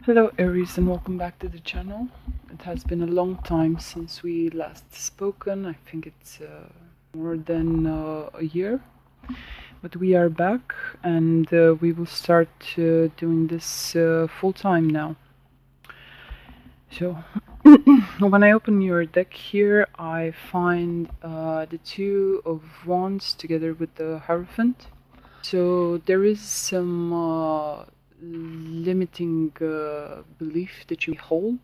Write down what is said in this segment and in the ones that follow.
Hello Aries and welcome back to the channel. It has been a long time since we last spoken. I think it's more than a year. But we are back and we will start doing this full time now. So when I open your deck here, I find the Two of Wands together with the Hierophant. So there is some limiting belief that you hold.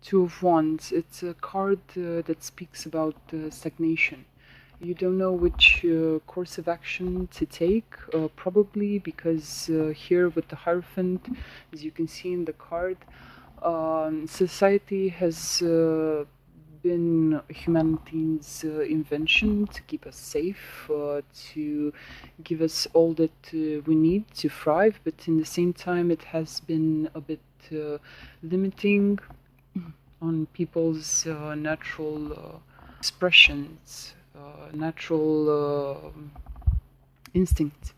Two of Wands, it's a card that speaks about stagnation. You don't know which course of action to take, probably because here with the Hierophant, as you can see in the card, society has been humanity's invention to keep us safe, to give us all that we need to thrive, but in the same time it has been a bit limiting on people's natural expressions, natural instinct.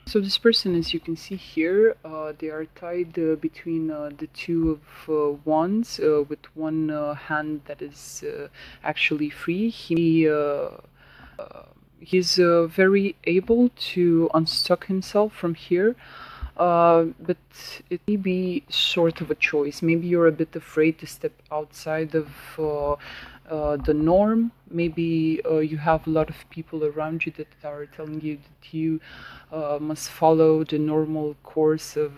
So this person, as you can see here, they are tied between the Two of Wands with one hand that is actually free. He's very able to unstuck himself from here, but it may be sort of a choice. Maybe you're a bit afraid to step outside of the norm. Maybe you have a lot of people around you that are telling you that you must follow the normal course of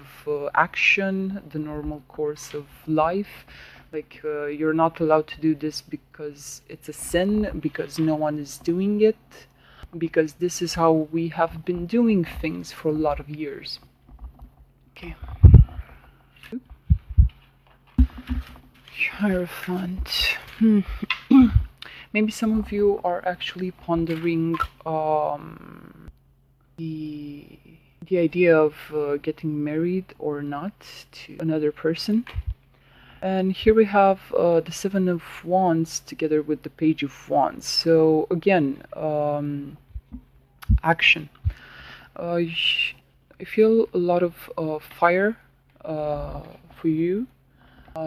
action, the normal course of life. Like you're not allowed to do this because it's a sin, because no one is doing it, because this is how we have been doing things for a lot of years. Okay. Hierophant. Maybe some of you are actually pondering the idea of getting married or not to another person. And here we have the Seven of Wands together with the Page of Wands. So again, action. I feel a lot of fire for you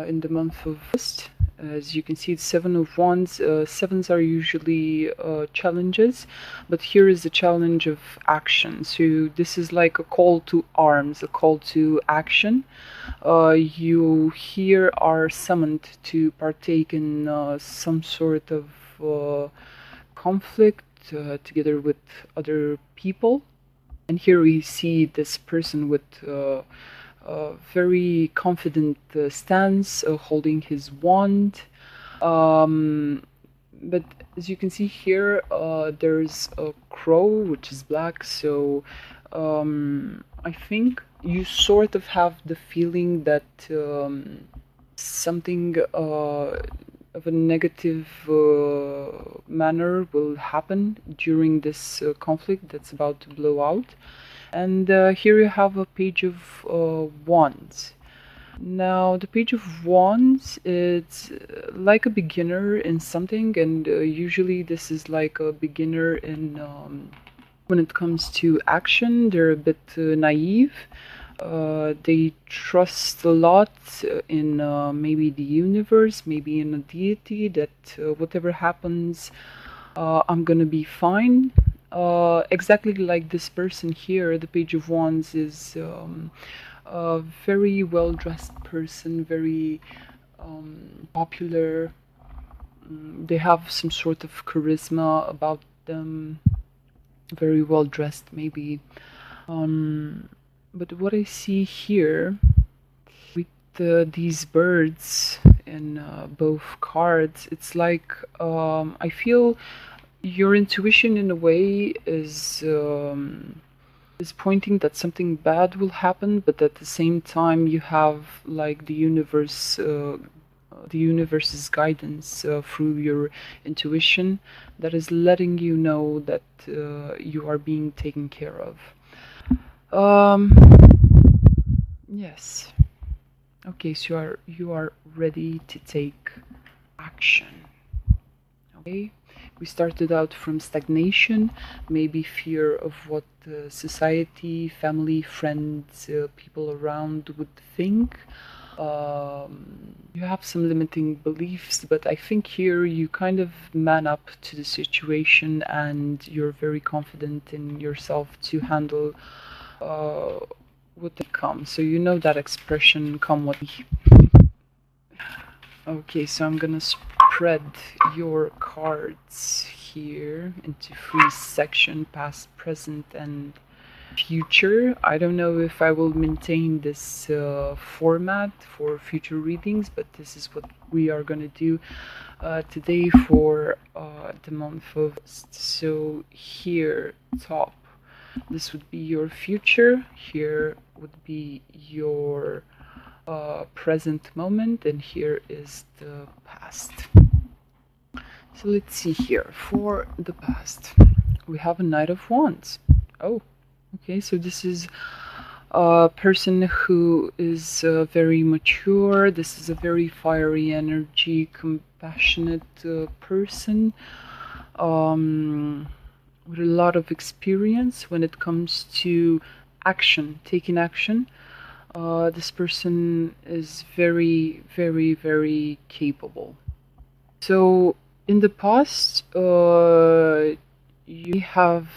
in the month of August. As you can see, the Seven of Wands, sevens are usually challenges, but here is a challenge of action. So this is like a call to arms, a call to action. You here are summoned to partake in some sort of conflict together with other people. And here we see this person with very confident stance, holding his wand. But as you can see here, there's a crow, which is black. So I think you sort of have the feeling that something of a negative manner will happen during this conflict that's about to blow out. And here you have a Page of Wands. Now, the Page of Wands, it's like a beginner in something, and usually this is like a beginner in when it comes to action. They're a bit naive. They trust a lot in maybe the universe, maybe in a deity, that whatever happens, I'm gonna be fine. Exactly like this person here, the Page of Wands is a very well-dressed person, very popular. They have some sort of charisma about them, very well-dressed maybe. But what I see here with these birds in both cards, it's like I feel your intuition in a way is pointing that something bad will happen, but at the same time you have like the universe's guidance through your intuition that is letting you know that you are being taken care of. Yes. Okay, so you are ready to take action. Okay. We started out from stagnation, maybe fear of what society, family, friends, people around would think. You have some limiting beliefs, but I think here you kind of man up to the situation and you're very confident in yourself to handle what will come. So you know that expression, come what may. Okay, so I'm gonna spread your cards here into 3 sections: past, present, and future. I don't know if I will maintain this format for future readings, but this is what we are gonna do today for the month of August. So here, top, this would be your future. Here would be your present moment, and here is the past. So let's see here. For the past, we have a Knight of Wands. Oh, okay, so this is a person who is very mature. This is a very fiery energy, compassionate person with a lot of experience when it comes to action, taking action. This person is very, very, very capable. So in the past, you have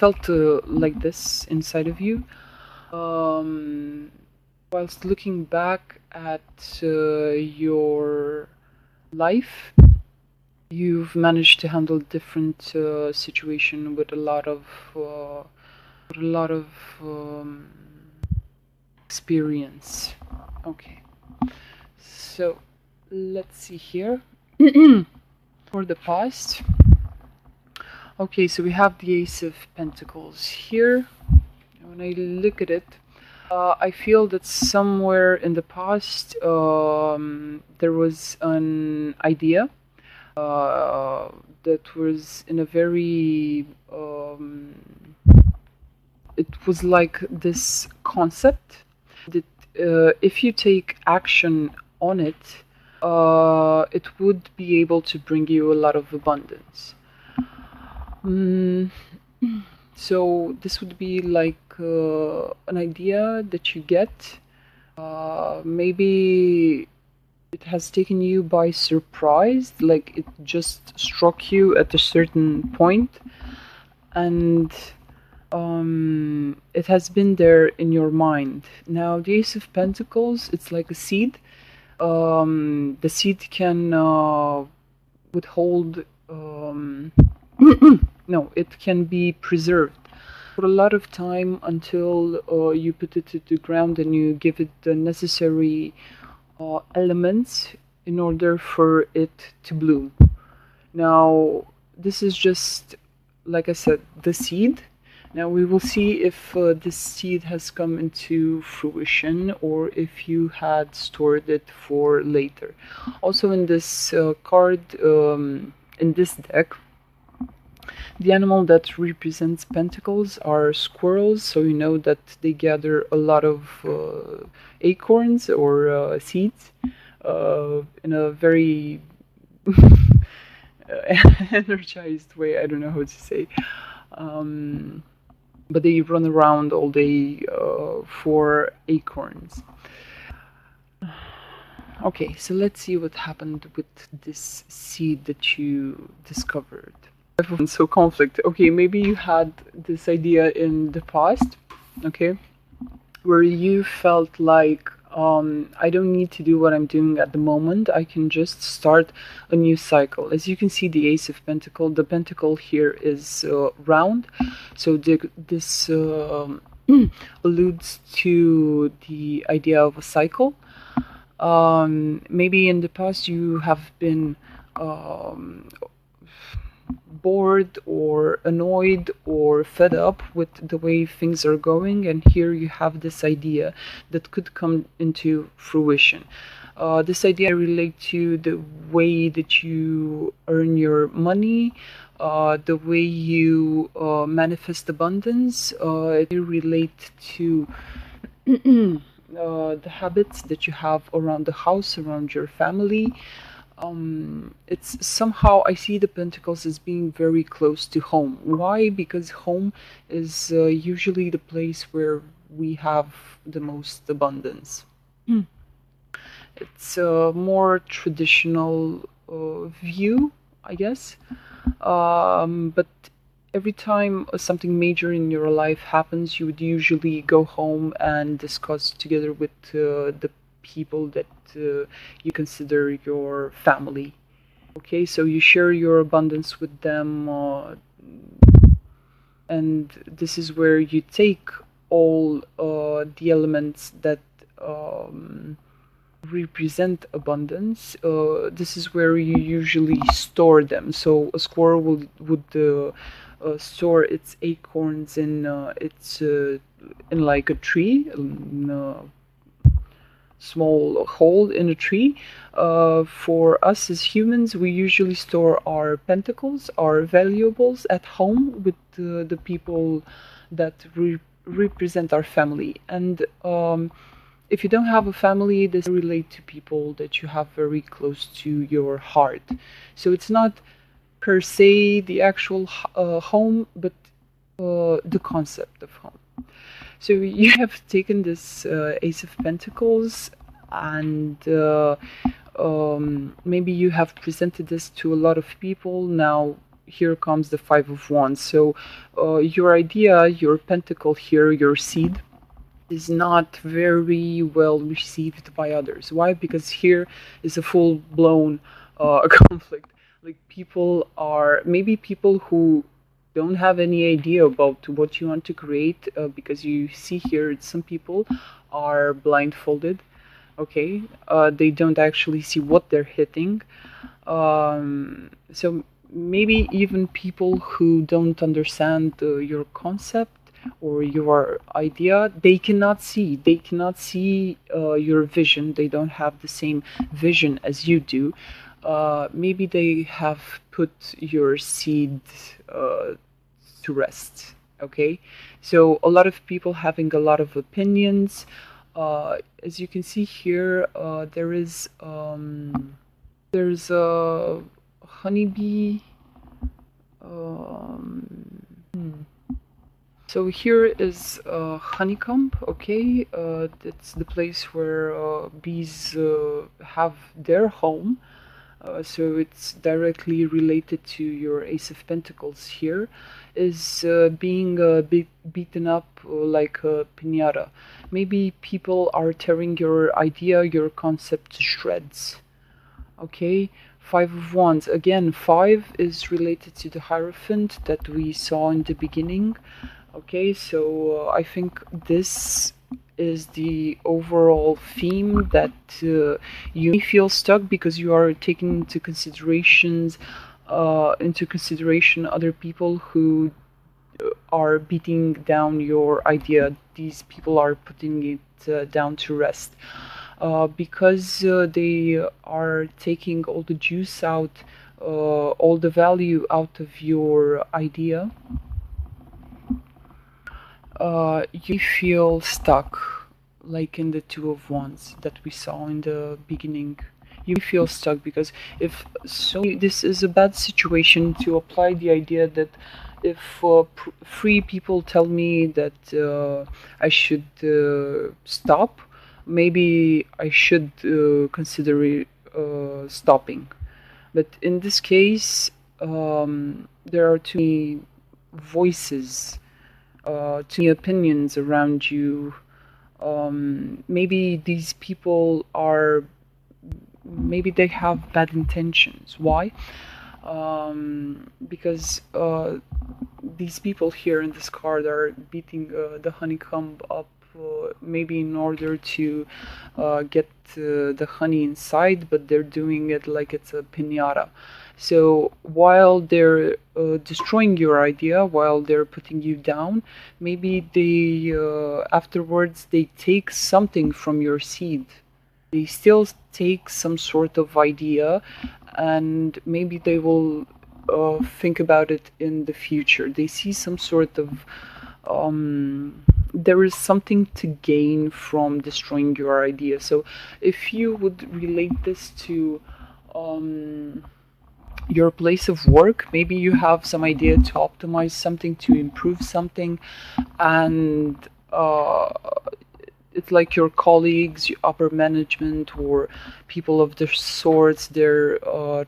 felt like this inside of you. Whilst looking back at your life, you've managed to handle different situation with a lot of experience. Okay, so let's see here. For the past, okay, so we have the Ace of Pentacles here. When I look at it, I feel that somewhere in the past there was an idea that was in a very it was like this concept that if you take action on it, it would be able to bring you a lot of abundance. So this would be like an idea that you get. Maybe it has taken you by surprise, like it just struck you at a certain point, and it has been there in your mind. Now, the Ace of Pentacles, it's like a seed. The seed can withhold. No, it can be preserved for a lot of time until you put it to the ground and you give it the necessary elements in order for it to bloom. Now, this is just, like I said, the seed. Now we will see if this seed has come into fruition or if you had stored it for later. Also in this card, in this deck, the animal that represents pentacles are squirrels, so you know that they gather a lot of acorns or seeds in a very energized way. I don't know how to say. But they run around all day for acorns. Okay, so let's see what happened with this seed that you discovered. So conflict. Okay, maybe you had this idea in the past, okay, where you felt like I don't need to do what I'm doing at the moment. I can just start a new cycle. As you can see, the Ace of Pentacles, the pentacle here is round, so this alludes to the idea of a cycle. Maybe in the past you have been bored or annoyed or fed up with the way things are going, and here you have this idea that could come into fruition. This idea relates to the way that you earn your money, the way you manifest abundance. It relates to the habits that you have around the house, around your family. It's somehow I see the pentacles as being very close to home. Why? Because home is usually the place where we have the most abundance. It's a more traditional view, I guess. But every time something major in your life happens, you would usually go home and discuss together with the people that you consider your family. Okay, so you share your abundance with them, and this is where you take all the elements that represent abundance. This is where you usually store them. So a squirrel would store its acorns in like a tree, in a small hole in a tree. For us as humans, we usually store our pentacles, our valuables at home with the people that represent our family. And if you don't have a family, this relate to people that you have very close to your heart. So it's not per se the actual home, but the concept of home. So you have taken this Ace of Pentacles, and maybe you have presented this to a lot of people. Now here comes the Five of Wands. So your idea, your pentacle here, your seed, is not very well received by others. Why? Because here is a full-blown conflict. Like maybe people who don't have any idea about what you want to create, because you see here some people are blindfolded. Okay, they don't actually see what they're hitting. So maybe even people who don't understand your concept or your idea, they cannot see your vision. They don't have the same vision as you do. Maybe they have put your seed to rest. Okay, so a lot of people having a lot of opinions. As you can see here, there's a honeybee. So here is honeycomb. Okay, that's the place where bees have their home. So it's directly related to your Ace of Pentacles here, is being beaten up like a piñata. Maybe people are tearing your idea, your concept to shreds. Okay, Five of Wands. Again, 5 is related to the Hierophant that we saw in the beginning. Okay, so I think this is the overall theme, that you may feel stuck because you are taking into consideration other people who are beating down your idea. These people are putting it down to rest because they are taking all the juice out, all the value out of your idea. You feel stuck, like in the Two of Wands that we saw in the beginning. You feel stuck because this is a bad situation to apply the idea that if free people tell me that I should stop, maybe I should consider stopping. But in this case, there are too many voices, too many opinions around you. Maybe these people maybe they have bad intentions. Why? Because these people here in this card are beating the honeycomb up, maybe in order to get the honey inside, but they're doing it like it's a piñata. So while they're destroying your idea, while they're putting you down, maybe they afterwards they take something from your seed. They still take some sort of idea, and maybe they will think about it in the future. They see some sort of there is something to gain from destroying your idea. So if you would relate this to um, your place of work. Maybe you have some idea to optimize something, to improve something, and it's like your colleagues, your upper management, or people of the sorts. They're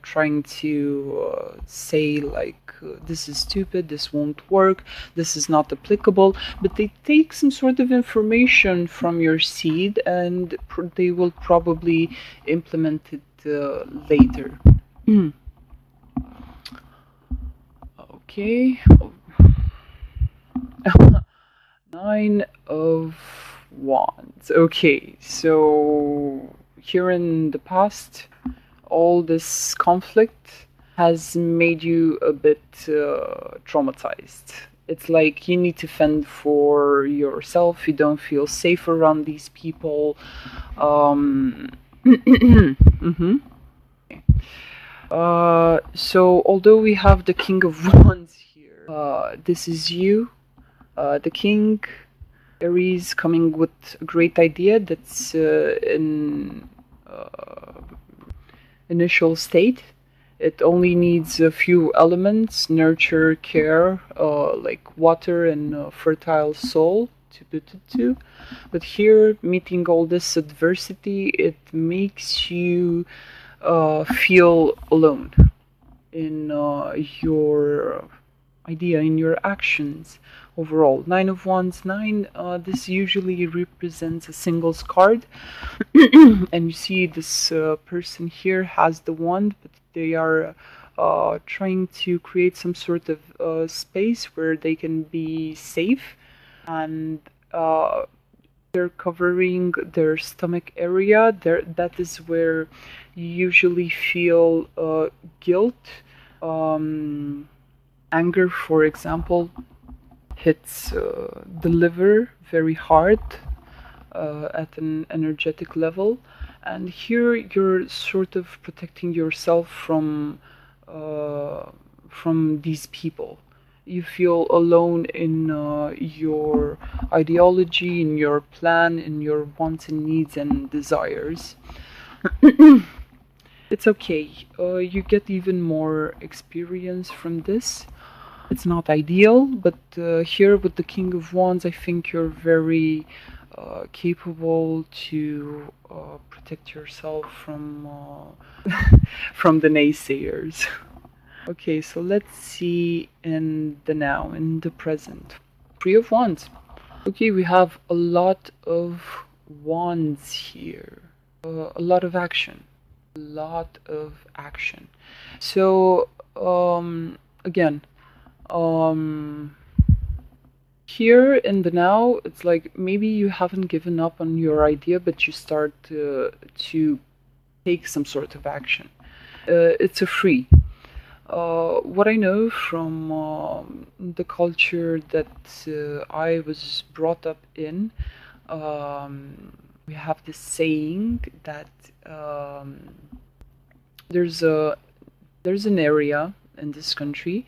trying to say like, this is stupid, this won't work, this is not applicable. But they take some sort of information from your seed, and they will probably implement it later. Okay. Nine of Wands. Okay, so here in the past, all this conflict has made you a bit traumatized. It's like you need to fend for yourself. You don't feel safe around these people. Mhm. So although we have the King of Wands here, this is you, the King, Aries, coming with a great idea that's in initial state. It only needs a few elements: nurture, care, like water and fertile soul to put it to. But here, meeting all this adversity, it makes you feel alone in your idea, in your actions overall. Nine of Wands, nine, this usually represents a singles card. And you see this person here has the wand, but they are trying to create some sort of space where they can be safe, and they're covering their stomach area. That is where you usually feel guilt. Anger, for example, hits the liver very hard at an energetic level. And here you're sort of protecting yourself from these people. You feel alone in your ideology, in your plan, in your wants and needs and desires. It's okay. You get even more experience from this. It's not ideal, but here with the King of Wands, I think you're very capable to protect yourself from from the naysayers. Okay, so let's see in the now, in the present. Three of Wands. Okay, we have a lot of wands here. A lot of action. A lot of action. So, again, here in the now, it's like maybe you haven't given up on your idea, but you start to take some sort of action. It's a free. What I know from the culture that I was brought up in, we have this saying that there's an area in this country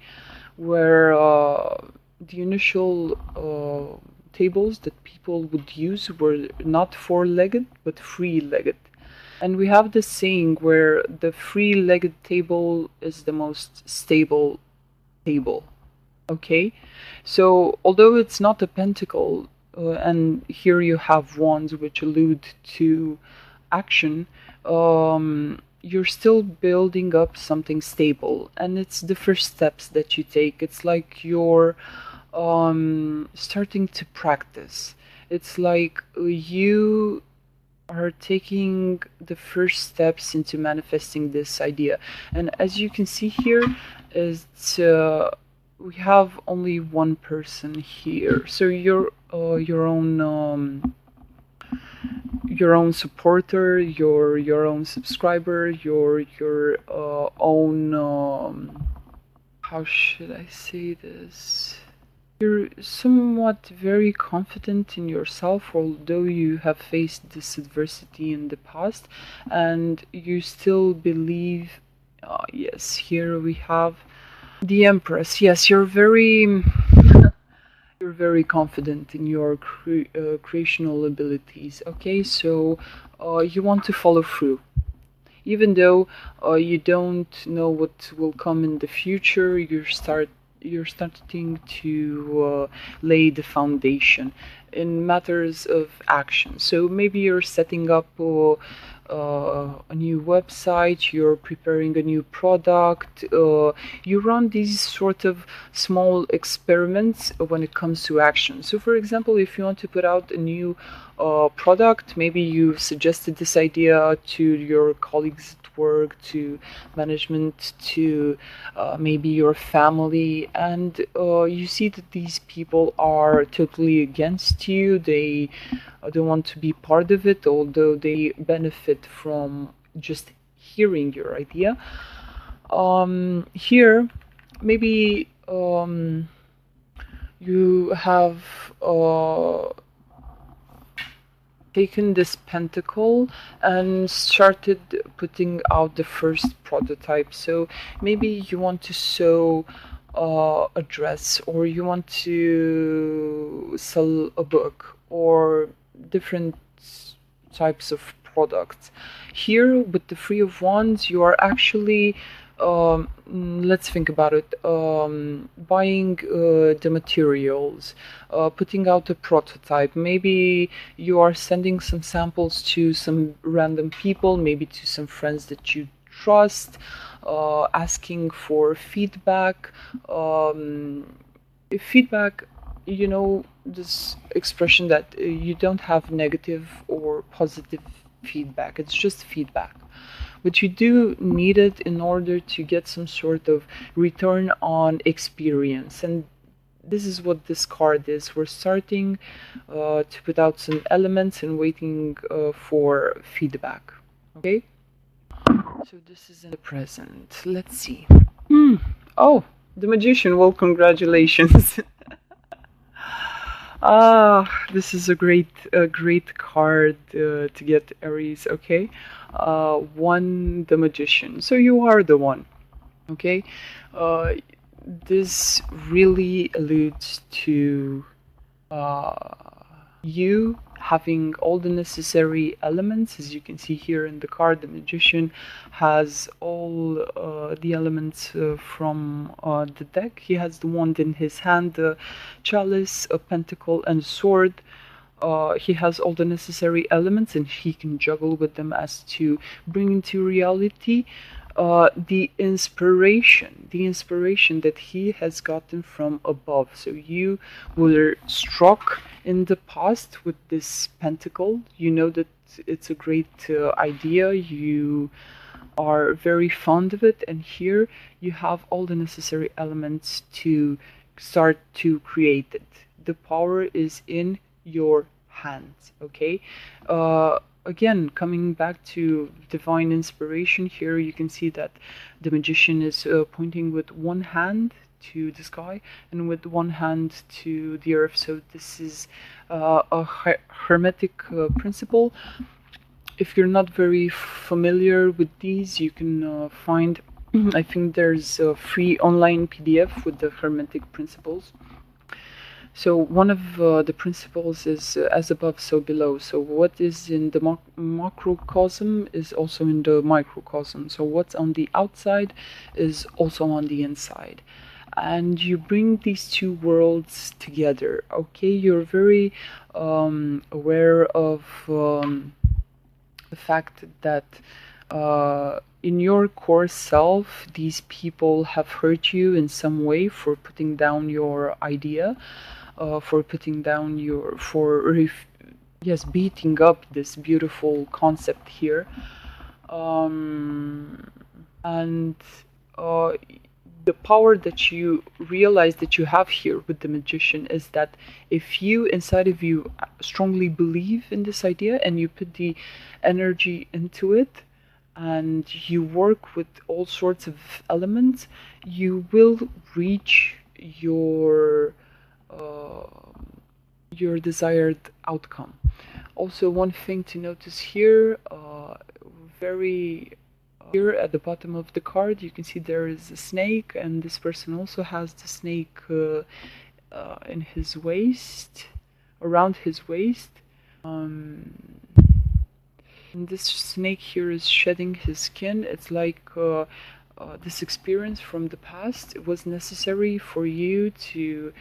where the initial tables that people would use were not four-legged but three-legged. And we have this saying where the three-legged table is the most stable table. Okay? So, although it's not a pentacle, and here you have wands which allude to action, you're still building up something stable. And it's the first steps that you take. It's like you're starting to practice. It's like you are taking the first steps into manifesting this idea. And as you can see here, is we have only one person here. So you're your own supporter, your own subscriber, your own how should I say this? You're somewhat very confident in yourself, although you have faced this adversity in the past, and you still believe. Yes, here we have the Empress. Yes, you're very confident in your creational abilities. Okay, so you want to follow through. Even though you don't know what will come in the future, you're starting to lay the foundation in matters of action. So maybe you're setting up a new website, you're preparing a new product, you run these sort of small experiments when it comes to action. So, for example, if you want to put out a new product, maybe you suggested this idea to your colleagues at work, to management, to maybe your family, and you see that these people are totally against you. They don't want to be part of it, although they benefit from just hearing your idea. Here, maybe you have taken this pentacle and started putting out the first prototype. So maybe you want to sew a dress, or you want to sell a book, or different types of products. Here, with the Three of Wands, you are actually let's think about it. Buying the materials, putting out a prototype. Maybe you are sending some samples to some random people, maybe to some friends that you trust, asking for feedback. Feedback, you know, this expression that you don't have negative or positive feedback, it's just feedback. But you do need it in order to get some sort of return on experience. And this is what this card is. We're starting to put out some elements and waiting for feedback. Okay? So this is in the present. Let's see. Oh, the Magician. Well, congratulations. This is a great card to get, Aries. Okay, one, the Magician. So you are the one. Okay, this really alludes to you having all the necessary elements. As you can see here in the card, the Magician has all the elements from the deck. He has the wand in his hand, the chalice, a pentacle, and a sword. He has all the necessary elements, and he can juggle with them as to bring into reality the inspiration that he has gotten from above. So you were struck in the past with this pentacle. You know that it's a great idea. You are very fond of it, and here you have all the necessary elements to start to create it. The power is in your hands. Okay. Again, coming back to divine inspiration, here you can see that the Magician is pointing with one hand to the sky and with one hand to the earth. So this is a hermetic principle. If you're not very familiar with these, you can find, I think there's a free online PDF with the hermetic principles. So one of the principles is as above, so below. So what is in the macrocosm is also in the microcosm. So what's on the outside is also on the inside. And you bring these two worlds together. Okay, you're very aware of the fact that in your core self, these people have hurt you in some way for putting down your idea. For putting down your, beating up this beautiful concept here. And the power that you realize that you have here with the Magician is that if you, inside of you, strongly believe in this idea and you put the energy into it, and you work with all sorts of elements, you will reach your desired outcome. Also, one thing to notice here, here at the bottom of the card, you can see there is a snake, and this person also has the snake in his waist, around his waist. And this snake here is shedding his skin. It's like this experience from the past, it was necessary for you to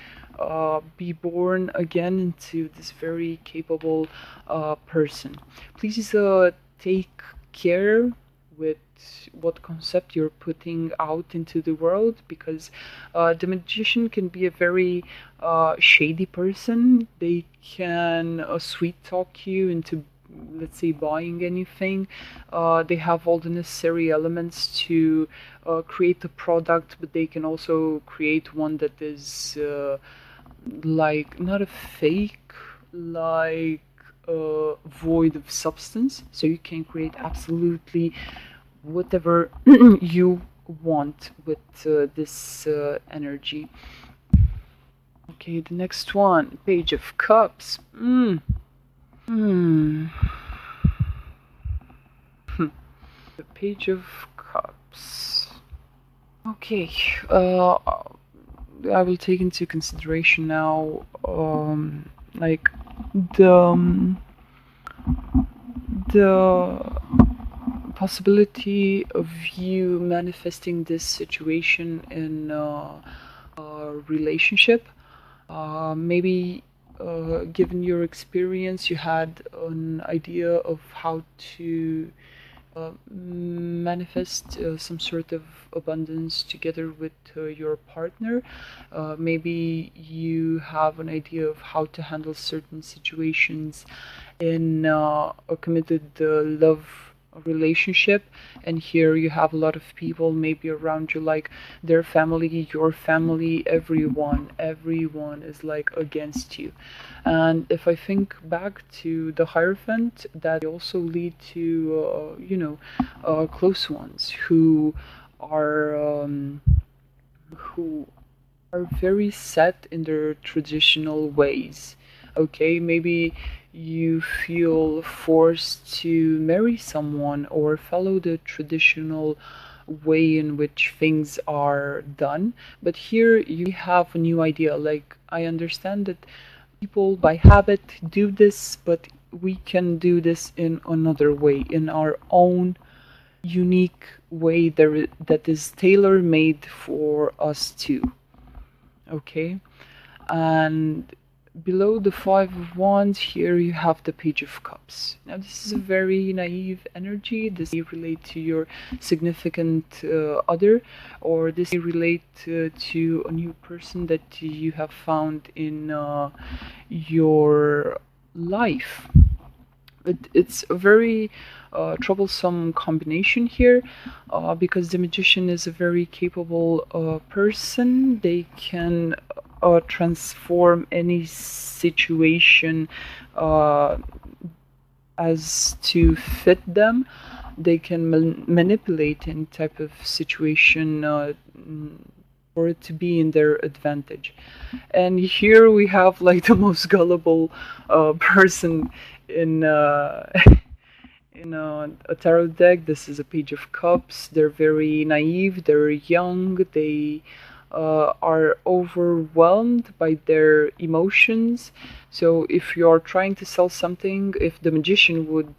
be born again into this very capable person. Please take care with what concept you're putting out into the world, because the magician can be a very shady person. They can sweet talk you into, let's say, buying anything. They have all the necessary elements to create a product, but they can also create one that is like not a fake, like void of substance. So you can create absolutely whatever you want with this energy. Okay, the next one, Page of Cups. The Page of Cups. Okay, I will take into consideration now, like the possibility of you manifesting this situation in a relationship. Maybe given your experience, you had an idea of how to manifest some sort of abundance together with your partner. Maybe you have an idea of how to handle certain situations in a committed love relationship, and here you have a lot of people maybe around you, like their family, your family, everyone is like against you. And if I think back to the Hierophant, that also lead to close ones who are very set in their traditional ways. Okay, maybe you feel forced to marry someone or follow the traditional way in which things are done. But here you have a new idea. Like, I understand that people by habit do this, but we can do this in another way, in our own unique way that is tailor made for us too. Okay, and below the Five of Wands, here you have the Page of Cups. Now, this is a very naive energy. This may relate to your significant other, or this may relate to a new person that you have found in your life. It's a very troublesome combination here, because the magician is a very capable person. They can transform any situation as to fit them. They can manipulate any type of situation for it to be in their advantage. And here we have like the most gullible person in in a tarot deck. This is a Page of Cups. They're very naive, they're young, they are overwhelmed by their emotions. So if you're trying to sell something, if the magician would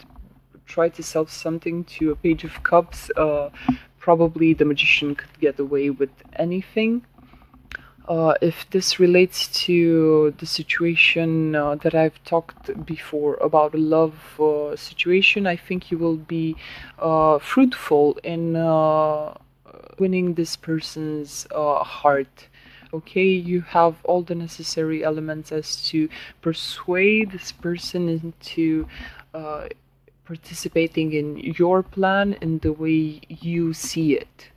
try to sell something to a Page of Cups, probably the magician could get away with anything. If this relates to the situation that I've talked before about a love situation, I think you will be fruitful in winning this person's heart. Okay, you have all the necessary elements as to persuade this person into participating in your plan in the way you see it.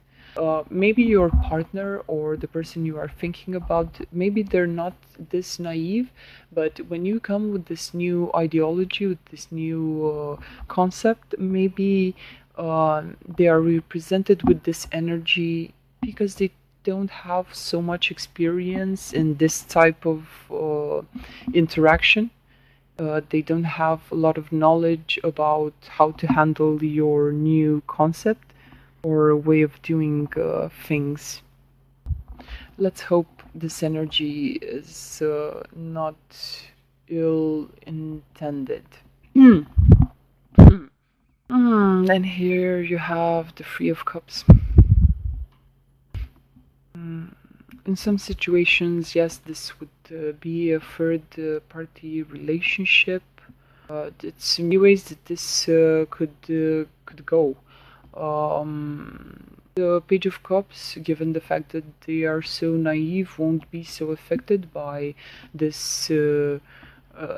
Maybe your partner or the person you are thinking about, maybe they're not this naive, but when you come with this new ideology, with this new concept, maybe they are represented with this energy because they don't have so much experience in this type of interaction. They don't have a lot of knowledge about how to handle your new concept or way of doing things. Let's hope this energy is not ill intended. And here you have the Three of Cups. In some situations, yes, this would be a third party relationship. It's in many ways that this could go. The Page of Cups, given the fact that they are so naive, won't be so affected by this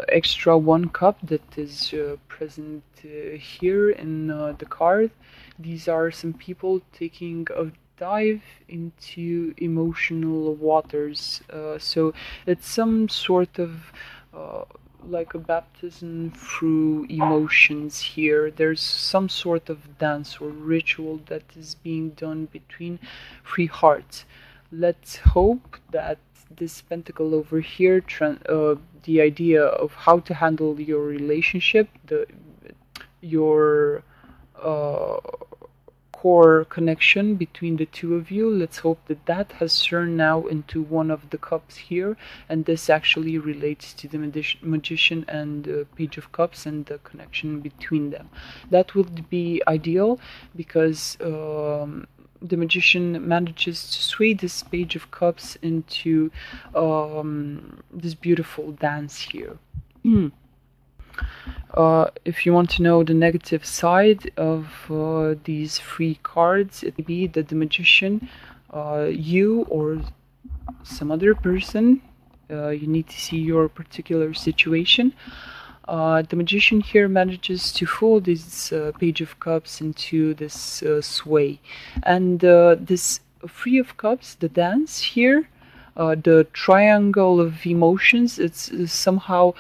extra one cup that is present here in the card. These are some people taking a dive into emotional waters. So it's some sort of like a baptism through emotions here. There's some sort of dance or ritual that is being done between three hearts. Let's hope that this pentacle over here, the idea of how to handle your relationship, your uh, core connection between the two of you. Let's hope that that has turned now into one of the cups here, and this actually relates to the magician and Page of Cups and the connection between them. That would be ideal because the magician manages to sway this Page of Cups into this beautiful dance here. If you want to know the negative side of these three cards, it may be that the magician, you or some other person, you need to see your particular situation. The magician here manages to fold this Page of Cups into this sway. And this Three of Cups, the dance here, the triangle of emotions, it's somehow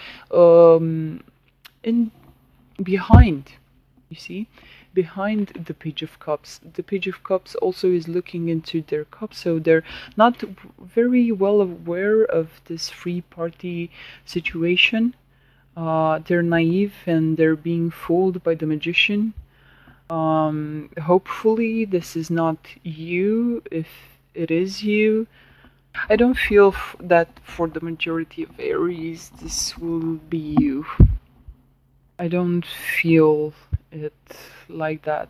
in behind, you see, behind the Page of Cups. The Page of Cups also is looking into their cup, so they're not very well aware of this three party situation. They're naive and they're being fooled by the magician. Hopefully this is not you. If it is you, I don't feel that for the majority of Aries this will be you. I don't feel it like that.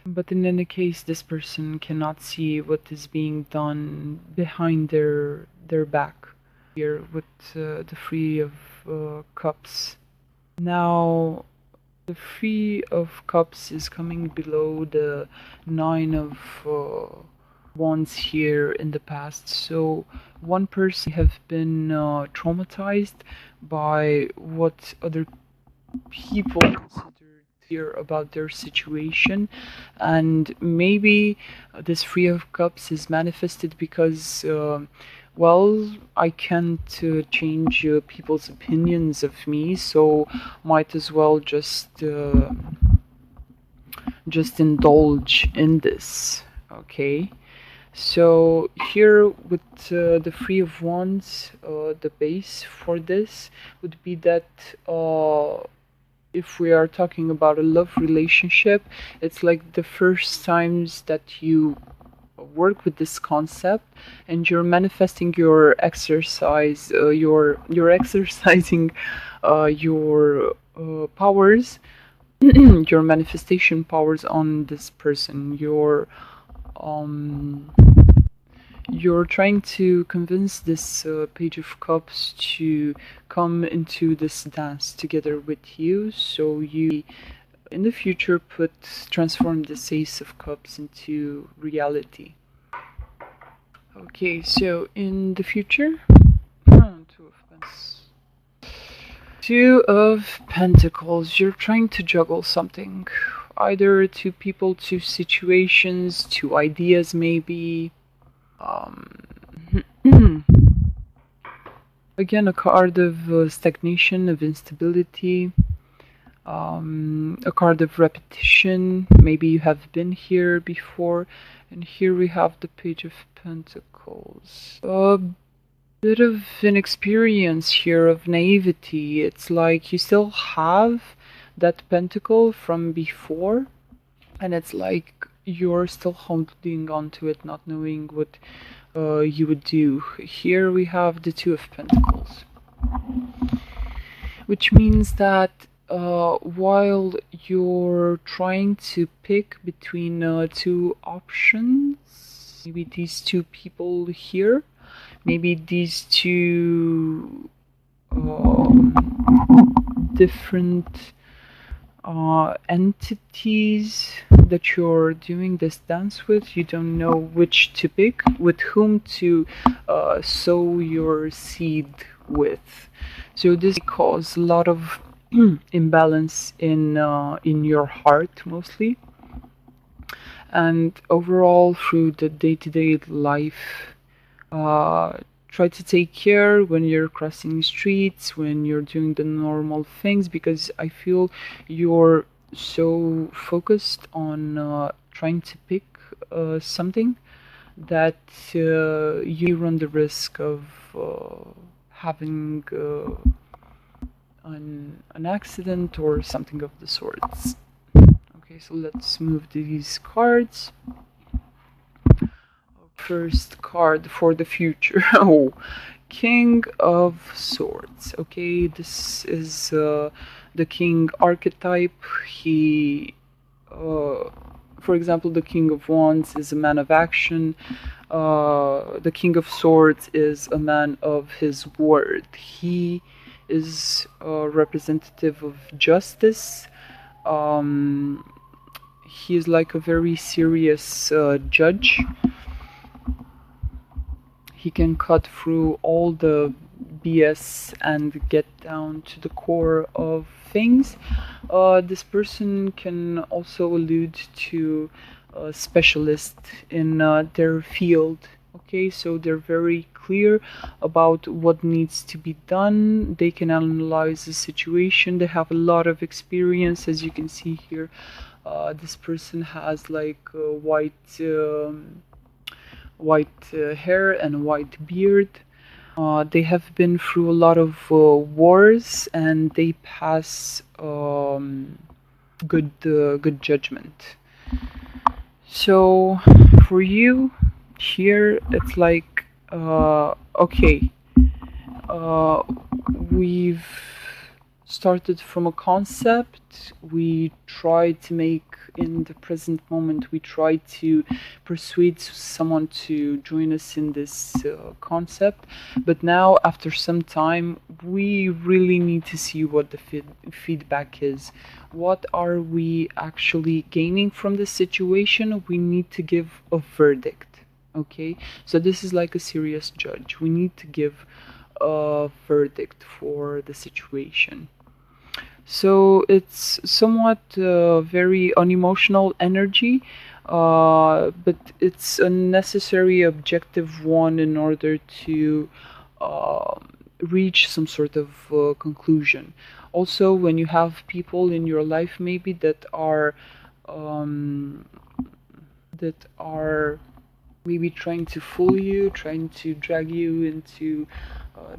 But in any case, this person cannot see what is being done behind their back here with the Three of Cups. Now, the Three of Cups is coming below the Nine of Wands here in the past. So one person have been traumatized by what other people considered here about their situation, and maybe this Three of Cups is manifested because well, I can't change people's opinions of me, so might as well just indulge in this. Okay, so here with the Three of Wands, the base for this would be that if we are talking about a love relationship, it's like the first times that you work with this concept and you're manifesting your exercise, you're exercising your powers, your manifestation powers on this person. You're trying to convince this Page of Cups to come into this dance together with you, so you in the future transform this Ace of Cups into reality. Okay, so in the future, Two of Pentacles, you're trying to juggle something, either two people, two situations, two ideas maybe. Again, a card of stagnation, of instability, a card of repetition. Maybe you have been here before, and here we have the Page of Pentacles. A bit of inexperience here, of naivety. It's like you still have that pentacle from before, and it's like you're still holding on to it, not knowing what you would do. Here we have the Two of Pentacles, which means that while you're trying to pick between two options, maybe these two people here, maybe these two different entities that you're doing this dance with, you don't know which to pick, with whom to sow your seed with. So this causes a lot of imbalance in your heart mostly, and overall through the day-to-day life. Try to take care when you're crossing streets, when you're doing the normal things, because I feel you're so focused on trying to pick something that you run the risk of having an accident or something of the sorts. Okay, so let's move these cards. First card for the future. Oh, King of Swords. Okay, this is the King archetype. He, for example, the King of Wands is a man of action. The King of Swords is a man of his word. He is a representative of justice. He is like a very serious judge. He can cut through all the BS and get down to the core of things. This person can also allude to a specialist in their field. Okay, so they're very clear about what needs to be done. They can analyze the situation. They have a lot of experience, as you can see here. This person has like white hair and white beard. They have been through a lot of wars, and they pass good judgment. So for you here, it's like okay, we've started from a concept. We try to make, in the present moment, we try to persuade someone to join us in this concept, but now after some time we really need to see what the feedback is. What are we actually gaining from this situation? We need to give a verdict. Okay, so this is like a serious judge. We need to give a verdict for the situation. So it's somewhat very unemotional energy, but it's a necessary objective one in order to reach some sort of conclusion. Also, when you have people in your life maybe that are maybe trying to fool you, trying to drag you into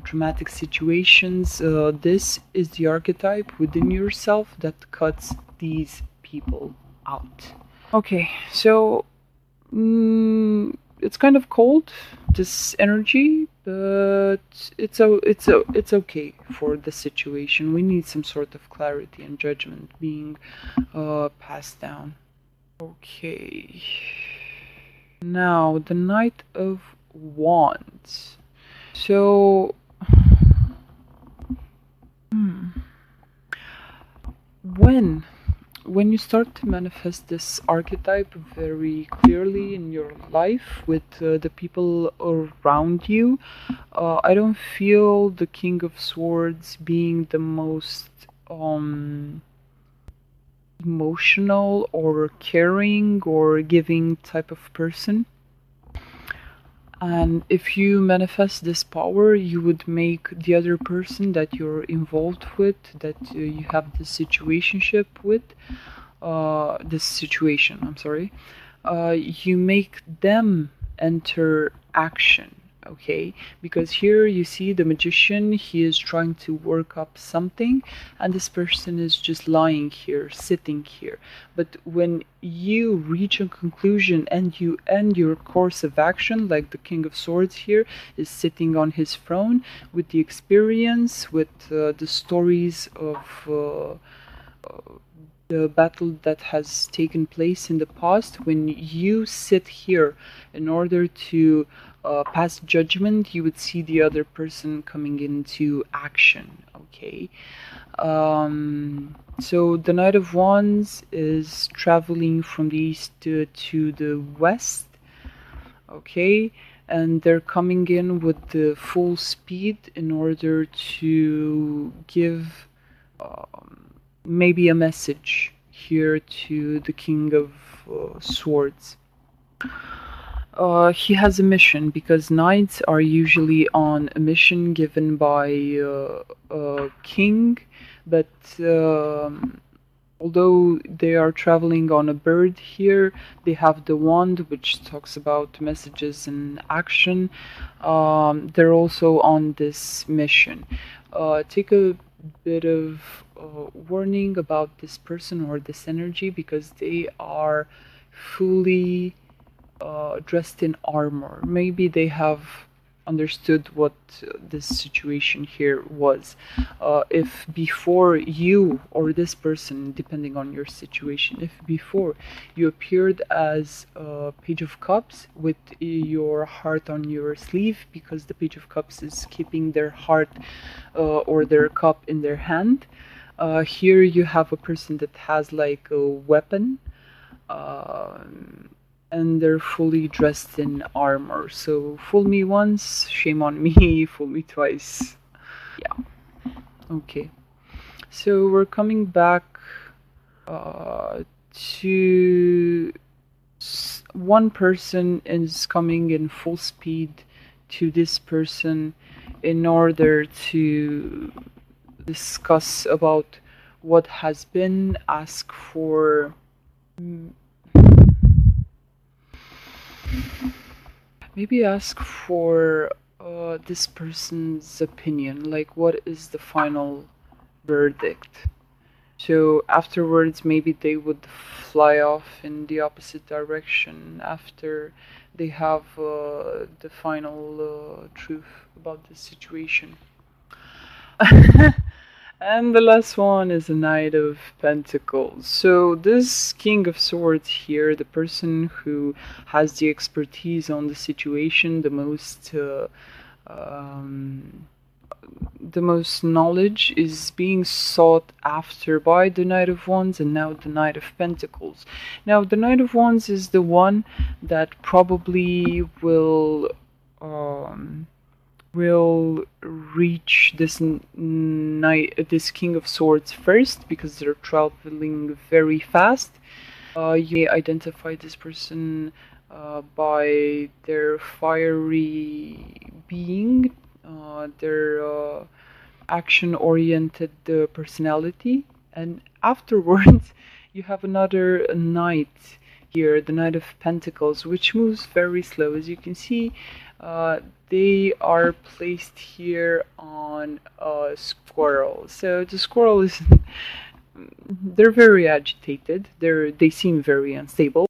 dramatic situations, this is the archetype within yourself that cuts these people out. Okay, so it's kind of cold, this energy, but it's okay for the situation. We need some sort of clarity and judgment being passed down. Okay. Now, the Knight of Wands. So, when you start to manifest this archetype very clearly in your life with the people around you, I don't feel the King of Swords being the most emotional or caring or giving type of person. And if you manifest this power, you would make the other person that you're involved with, that you have this situationship with, you make them enter action. Okay, because here you see the magician, he is trying to work up something, and this person is just lying here, sitting here. But when you reach a conclusion and you end your course of action, like the King of Swords here is sitting on his throne with the experience, with the stories of the battle that has taken place in the past. When you sit here in order to pass judgment, you would see the other person coming into action. Okay. So the Knight of Wands is traveling from the east to the west. Okay. And they're coming in with the full speed in order to give maybe a message here to the King of Swords. He has a mission because knights are usually on a mission given by a king, but although they are traveling on a bird here, they have the wand, which talks about messages and action. They're also on this mission. Take a bit of warning about this person or this energy because they are fully dressed in armor. Maybe they have understood what this situation here was. If before you or this person, depending on your situation, if before you appeared as a Page of Cups with your heart on your sleeve, because the Page of Cups is keeping their heart or their cup in their hand, here you have a person that has like a weapon. And they're fully dressed in armor. So fool me once, shame on me, fool me twice. Yeah. Okay. So we're coming back to one person is coming in full speed to this person in order to discuss about what has been, ask for maybe ask for this person's opinion, like what is the final verdict. So afterwards, maybe they would fly off in the opposite direction after they have the final truth about the situation. And the last one is a Knight of Pentacles. So this King of Swords here, the person who has the expertise on the situation, the most knowledge, is being sought after by the Knight of Wands and now the Knight of Pentacles. Now the Knight of Wands is the one that probably will reach this this King of Swords first because they're traveling very fast. You may identify this person by their fiery being, their action-oriented personality, and afterwards you have another knight here, the Knight of Pentacles, which moves very slow. As you can see, they are placed here on a squirrel. So the squirrel is they're very agitated. They seem very unstable.